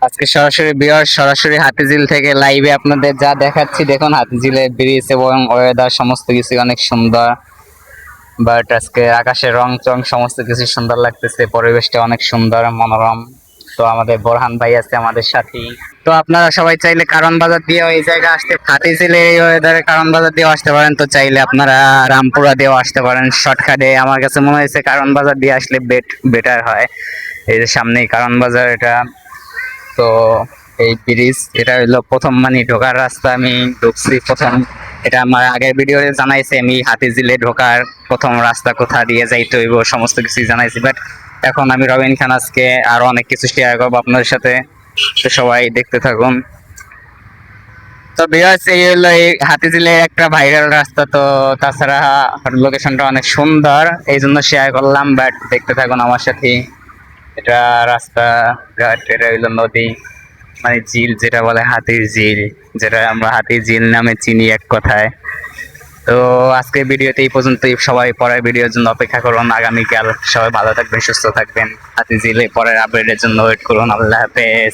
আজকে সরাসরি হাতিঝিল থেকে লাইভে আপনাদের যা দেখাচ্ছি, দেখুন হাতিঝিলের ব্রিজ এবং ওয়েদার সমস্ত কিছু অনেক সুন্দর। বাট আজকে আকাশের রং চং সমস্ত কিছু সুন্দর লাগতেছে, পরিবেশটা অনেক সুন্দর মনোরম। তো আমাদের বোরহান ভাই আছে আমাদের সাথে। তো আপনারা সবাই চাইলে কারণ বাজার দিয়ে এই জায়গায় আসতে, হাতিঝিলে এই ওয়েদারে কারণ বাজার দিয়েও আসতে পারেন। তো চাইলে আপনারা রামপুরা দিয়েও আসতে পারেন শর্টকাটে। আমার কাছে মনে হয়েছে কারণ বাজার দিয়ে আসলে বেটার হয়। এই যে সামনেই কারণ বাজার, এটা তো এই ব্রিজ, এটা হলো প্রথম মানে ঢোকার রাস্তা। আমি ঢুকছি প্রথম, এটা আমার আগের ভিডিওতে জানাইছি আমি হাতিঝিলে ঢোকার প্রথম রাস্তা কোথা দিয়ে যাইতে হইব সমস্ত কিছু জানাইছি। বাট এখন আমি রবিন খান আজকে আরো অনেক কিছু শেয়ার করবো আপনাদের সাথে, তো সবাই দেখতে থাকুন। তো ভিউয়ার্স, এই হলো এই হাতিঝিলের একটা ভাইরাল রাস্তা। তো তাছাড়া লোকেশনটা অনেক সুন্দর, এই জন্য শেয়ার করলাম। বাট দেখতে থাকুন আমার সাথে। এটা রাস্তা ঘাট, এটা হইলো নদী, মানে ঝিল যেটা বলে হাতির ঝিল, যেটা আমরা হাতির ঝিল নামে চিনি এক কথায়। তো আজকের ভিডিওতে এই পর্যন্তই। সবাই পরের ভিডিওর জন্য অপেক্ষা করুন আগামীকাল। সবাই ভালো থাকবেন, সুস্থ থাকবেন। হাতির ঝিলে পরের আপডেটের জন্য ওয়েট করুন। আল্লাহ হাফেজ।